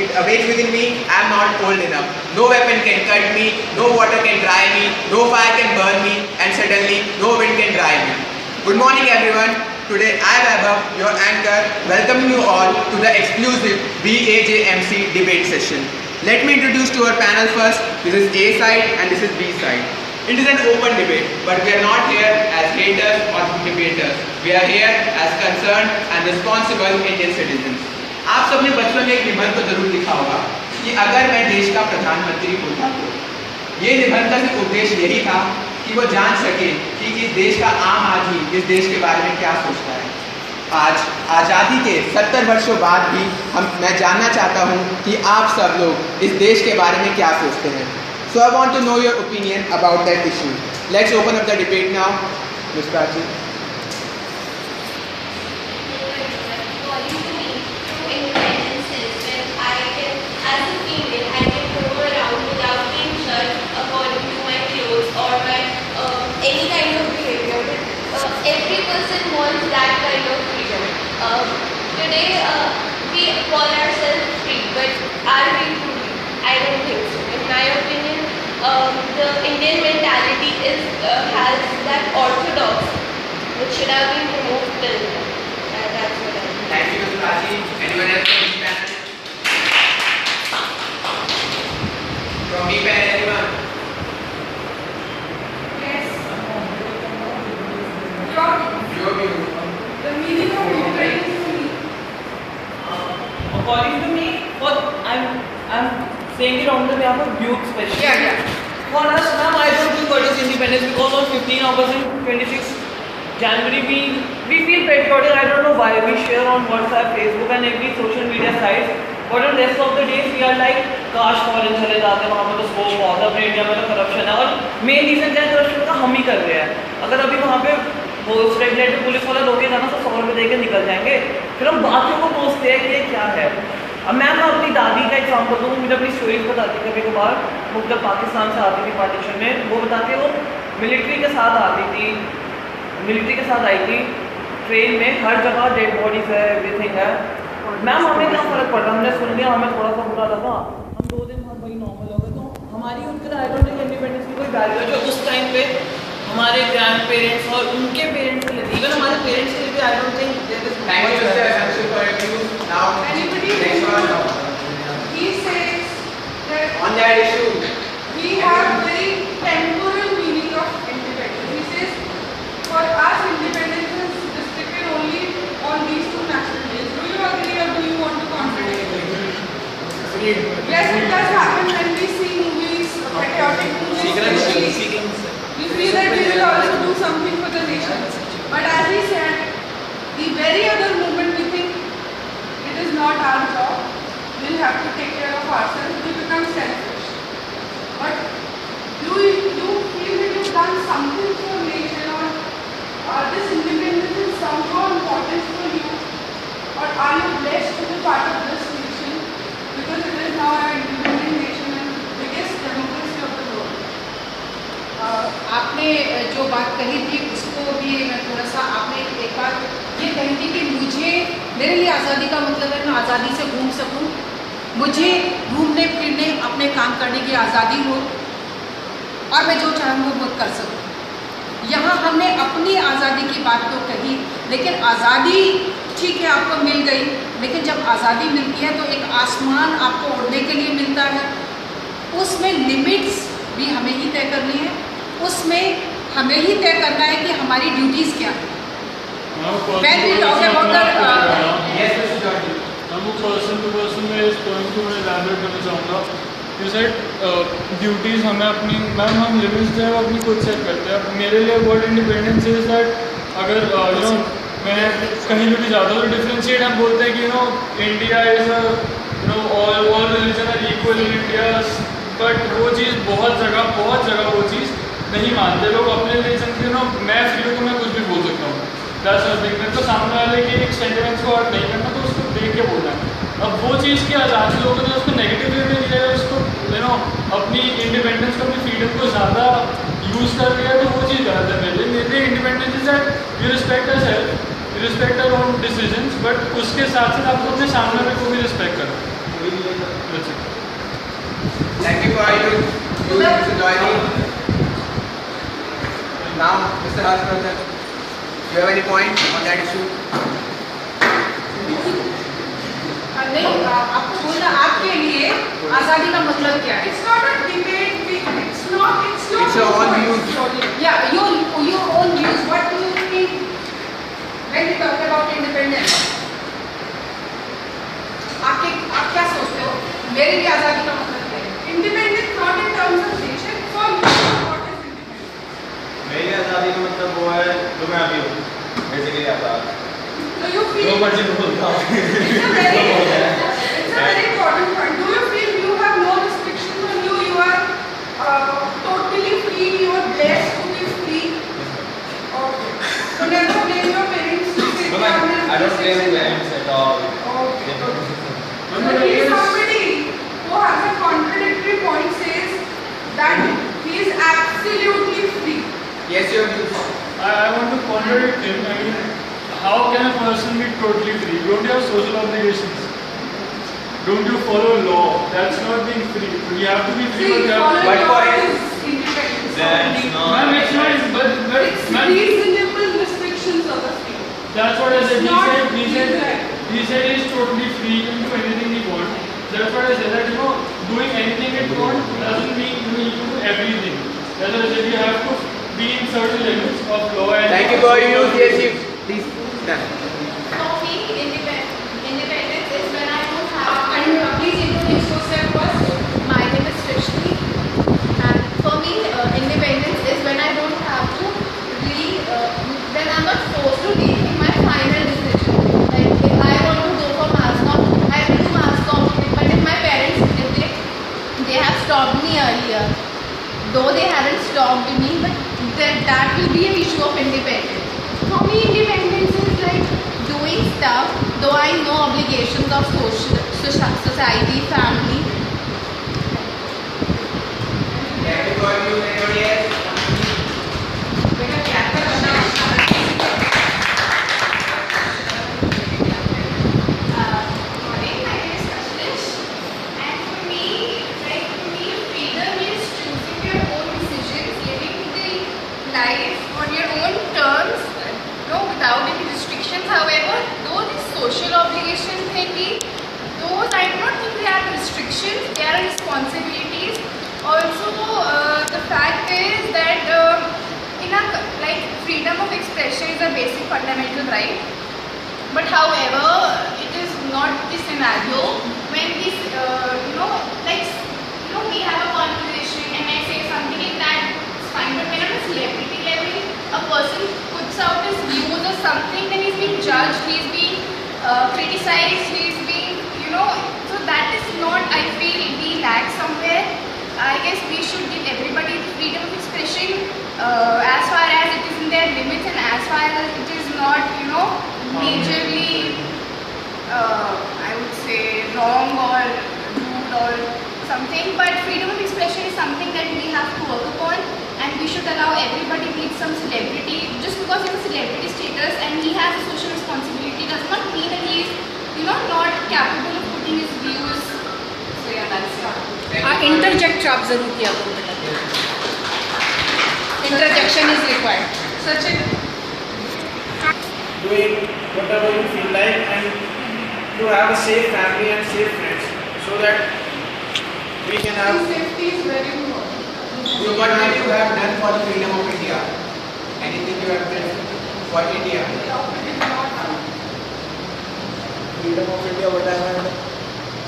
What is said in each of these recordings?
it awakes within me, I am not old enough. No weapon can cut me, no water can dry me, no fire can burn me, and suddenly no wind can dry me. Good morning everyone. Today I, Vaibhav, your anchor, welcoming you all to the exclusive BAJMC debate session. Let me introduce to our panel first. This is A side and this is B side. It is an open debate, but we are not here as haters or debaters. We are here as concerned and responsible Indian citizens. आप सबने बचपन में एक निबंध को जरूर लिखा होगा कि अगर मैं देश का प्रधानमंत्री होता तो। ये निबंध का सिर्फ उद्देश्य यही था कि वो जान सके कि इस देश का आम आदमी इस देश के बारे में क्या सोचता है। आज आज़ादी के 70 वर्षों बाद भी मैं जानना चाहता हूँ कि आप सब लोग इस देश के बारे में क्या सोचते हैं। So I want to know your opinion about that issue. Let's open up the debate now. Ms. Prachi. Any kind of behavior. Every person wants that kind of freedom. Today we call ourselves free, but are we truly? I don't think so. In my opinion, the Indian mentality has that orthodox, which should have been removed till now. That's what I think. Thank you, Ms. Prachi. Anyone else from B panel? From B panel, anyone? The meaning of independence to me. According to me, I'm saying it on the behalf of youth especially. Yeah. For us now, I don't think what is independence because on 15 August and 26 January we feel patriotic. I don't know why. We share on WhatsApp, Facebook and every social media site. But on the rest of the days we are like काश foreign चले जाते, वहाँ पर तो scope बहुत है, अपने India में तो करप्शन है और मेन रीज़न क्या है करप्शन का हम ही कर रहे हैं। अगर अभी वहाँ पे वो स्ट्रेट लाइट पे पुलिस वाला रोकेगा ना तो 100 रुपये दे के निकल जाएंगे, फिर हम बाकियों को पूछते हैं कि ये क्या है। अब मैं अपनी दादी का एग्जाम्पल दूँ, मुझे अपनी स्टोरीज बताती कभी कभार। वो जब पाकिस्तान से आती थी पार्टीशन में, वो बताती वो मिलिट्री के साथ आती थी, मिलिट्री के साथ आई थी ट्रेन में, हर जगह डेड बॉडीज है, एवरीथिंग है। मैम हमें क्या फ़र्क पड़ रहा, हमने सुन लिया, हमें थोड़ा सा बुरा लगा, हम 2 दिन बाद वही नॉर्मल हो गए। तो हमारी उनके लिए आई डोंट थिंक इंडिपेंडेंस की कोई वैल्यू है जो उस टाइम पे हमारे ग्रैंड पेरेंट्स और उनके पेरेंट्स के लिए, इवन हमारे पेरेंट्स के लिए I don't think there is. Thank you, Mr. Sansu, for your views. Now, Anybody next one. he says that On that issue, we have very temporal meaning of independence. He says for us independence is restricted only on these 2 national days. Do you agree or do you want to contradict? Yes, it does happen when we see movies, patriotic movies, especially. We feel that we will also do something for the nation. But as he said, the very other moment we think it is not our job, we'll have to take care of ourselves, we become selfish. But do you feel that you've done something for nation or this independence is somehow important for you? Or are you blessed to be part of this nation because it is now an independent nation and biggest democracy of the world? आपने जो बात कही थी उसको भी मैं थोड़ा सा, आपने एक बात ये कही थी कि मेरे लिए आज़ादी का मतलब है मैं आज़ादी से घूम सकूं, मुझे घूमने फिरने अपने काम करने की आज़ादी हो और मैं जो चाहूँ वो कर सकूं। यहाँ हमने अपनी आज़ादी की बात तो कही, लेकिन आज़ादी ठीक है आपको मिल गई, लेकिन जब आज़ादी मिलती है तो एक आसमान आपको उड़ने के लिए मिलता है, उसमें लिमिट्स भी हमें ही तय करनी है, उसमें हमें ही तय करना है कि हमारी ड्यूटीज़ क्या है। When we talk about the yes, Mr. Jordan. वो पर्सन टू पर्सन में इस पॉइंट को मैं एलैबोरेट करना चाहूँगा। यू सेड ड्यूटीज़ हमें अपनी, मैम हम लिमिट्स जो है वो अपनी खुद सेट करते हैं। मेरे लिए वर्ड इंडिपेंडेंस इज दैट अगर यू नो मैं कहीं भी जाता हूँ तो डिफ्रेंशिएट हम बोलते हैं कि you know India is you know all religion are equal in India, but वो चीज़ बहुत जगह वो चीज़ नहीं मानते लोग। अपने रिलीजन की नो मैं फ्री हूँ तो मैं कुछ भी बोल सकता हूँ, देखना तो सामने वाले के एक सेंटिमेंट्स को और नहीं करना तो उसको देख के बोलना है। अब वो चीज़ की आज़ादी लोगों ने उसको नेगेटिव वे में लिया है, उसको यू नो अपनी इंडिपेंडेंस को अपनी फ्रीडम को ज़्यादा यूज़ कर लिया, तो वो चीज़ गलत है। मेरे independence is that you respect us self, you respect our own decisions, but उसके साथ साथ आपको अपने सामने वाले को भी रिस्पेक्ट करो। That's it. Thank you for you Mr. joining. Now, Mr. Harshvardhan, you have any point on that issue? नहीं आपको बोलना आपके लिए आज़ादी का मतलब क्या है? It's not a debate. It's not. It's your own views. Yeah, your own views. What do you think when we talk about independence? आप क्या सोचते हो? मेरे लिए आज़ादी का मतलब क्या है? Independence not in terms of nation. For you, what is independence? मेरी आज़ादी का मतलब वो है जो मैं अभी हूँ, basically Azad. Do you feel? जो मर्जी बोलता हूँ। It's a very important point. Do you feel you have no restrictions on you? You are totally free. You are blessed to be free. Okay. So never blame your parents. To say No, that I I'm don't blame restricted. parents at all. Okay. So he is somebody who has a contradictory point, says that he is absolutely free. Yes, your views. I want to contradict him. I mean, how can a person be totally free? Don't you have social obligations? Don't you follow law? That's not being free. You have to be free, See, but you have to. But following for law him- is independence. That's not. Ma'am, it's not. But It's ma'am, reasonable restrictions of the freedom. that's what I said. It's not He said he's totally free. He can do anything he wants. That's what I said. That doing anything he wants doesn't mean you need to do everything. That's what I said. You have to be in certain limits of law and. Thank you for your views. Yes, you. Please. Done. For me, independence is when I don't have. Please introduce yourself first. My name is Srishti, and for me, independence is when I don't have to really, when I'm not forced to take my final decision. Like if I want to go for mass comm, I will do mass comm. But if my parents, if they have stopped me earlier, though they haven't stopped me, but that will be an issue of independence. For me, independence is like doing stuff, though I know obligations of society, family. Thank you for your views. Anybody else? बेटा क्या करना है? Morning, my name is Kashlish, and for me, freedom is choosing your own decisions, living the life on your own terms, without any restrictions. However, though this social obligation thingy, those I do not think they are restrictions; they are responsibilities. Also, the fact is that freedom of expression is a basic fundamental right. But however, it is not the scenario when this, we have a conversation and I say something in that, it's fine. But when on a celebrity level, a person puts out his views or something, then he's being judged, he's being criticized, he's being, so that is not, I feel, we lack somewhere. I guess we should give everybody the freedom of expression as far as it is in their limits and as far as it is not, majorly, I would say, wrong or rude or something. But freedom of expression is something that we have to work upon, and we should allow everybody to meet some celebrity. Just because he has celebrity status and he has a social responsibility does not mean that he is, not capable of putting his views. So yeah, that's it. Interject आप जरूर किया करो बेटा. Interjection is required. Sachin. Doing whatever you feel like and to have a safe family and safe friends so that we can have. Safety is very important. So what have you have done for the freedom of India? Anything you have done for India? Freedom of India, what I have done.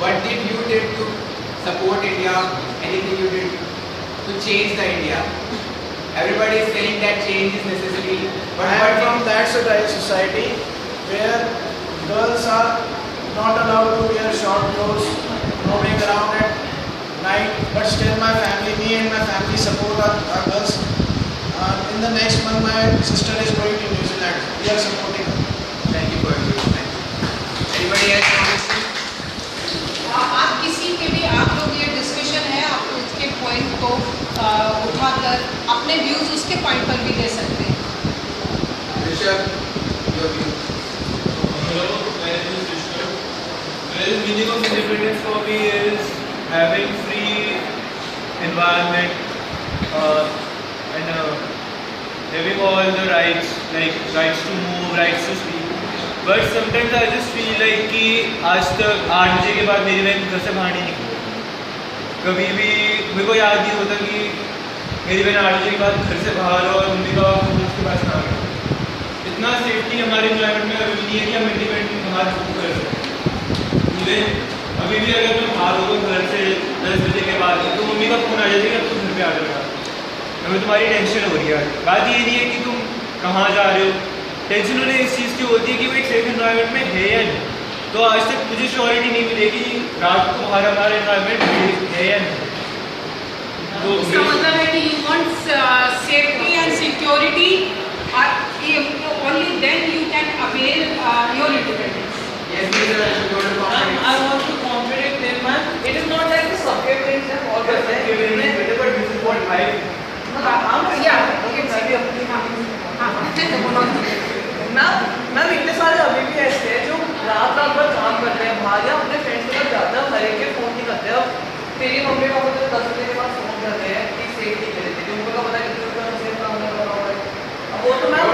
What did you did to support India? Anything you did to change the India? Everybody is saying that change is necessary. But I am from that society where girls are not allowed to wear short clothes, roaming around at night, but still my family, me and my family support our girls. In the next month, my sister is going to New Zealand. We are supporting her. Thank you for your time. Anybody else want to speak? आप किसी के भी आप लोग ये discussion है आप लोग उसके पॉइंट को उठाकर अपने व्यूज उसके पॉइंट पर भी दे सकते हैं. Rishabh, your view. Hello, my name is Vishnu. Well, meaning of independence for me is having free environment and having all the rights, like rights to move, rights to speak. But sometimes I just feel like कि आज तक 8 बजे के बाद मेरी बहन घर से बाहर नहीं निकली। कभी भी मेरे को याद नहीं होता कि मेरी बहन 8 बजे के बाद घर से बाहर हो और मम्मी का उसके पास ना गए। इतना सेफ्टी हमारे इन्वायरमेंट में अभी नहीं है कि हम इंडिपेंडेंट बाहर कर सकते। इवन अभी भी अगर मैं बाहर होगा घर से 10 बजे के बाद तो मम्मी का फ़ोन आ जाएगा कि अब तुम घर पे आ जाएगा, हमें तुम्हारी टेंशन हो रही है। बात ये नहीं है कि तुम कहाँ जा रहे हो, टेंशन उन्हें इस चीज़ की होती है कि वो एक सेफ इन्वायरमेंट में है या नहीं। तो आज तक मुझे श्योरिटी नहीं मिलेगी रात को बाहर हमारा इन्वायरमेंट है या नहीं। तो इसका मतलब है कि you want safety and security, only then you can avail your independence. Yes, please, I want to contradict them, man. It is not like the subject things have all the time. but this is what I Yeah, you can say. Ma'am इतने सारे अभी भी ऐसे हैं जो रात भर काम करते हैं बाहर या अपने फ्रेंड्स के साथ जाते हैं, हर एक के फ़ोन नहीं करते। अब तेरी मम्मी पापा तो 10 बजे के बाद फ़ोन करते हैं कि सेफ्टी के लिए, उनको क्या पता कि कितना सेफ काम कर रहा है। अब वो तो मैम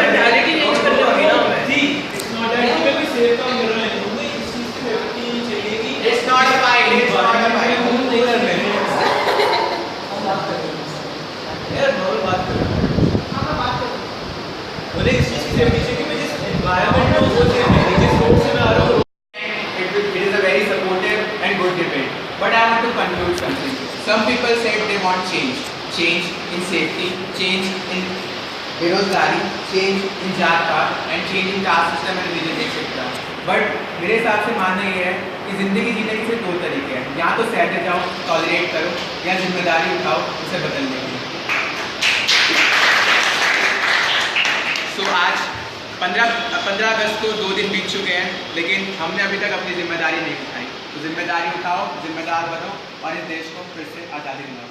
मेंटालिटी चेंज करनी होगी ना हमें। जी, it's not that कि मैं कोई सेफ काम कर रहा है, मुझे इस चीज़ की सेफ्टी चाहिए कि it's not a fight. It's not a fight. हम नहीं कर रहे हैं। यार नॉर्मल बात कर रहा हूँ। मुझे इस चीज़ की सेफ्टी चाहिए कि मैं जिस एनवायरनमेंट में वो जिस रोड से मैं आ रहा हूँ It is a very supportive and good debate. But I want to conclude something. Some people said they want change. Change in safety, change in बेरोजगारी, change in जात पात and change in caste system and religion etc. But मेरे हिसाब से मानना ये है कि ज़िंदगी जीने के सिर्फ 2 तरीके हैं, या तो सहते जाओ, टॉलरेट करो, या जिम्मेदारी उठाओ उसे बदलने की। तो आज 15 अगस्त को 2 दिन बीत चुके हैं, लेकिन हमने अभी तक अपनी जिम्मेदारी नहीं उठाई। तो जिम्मेदारी उठाओ, जिम्मेदार बनो और इस देश को फिर से आज़ादी दिलाओ।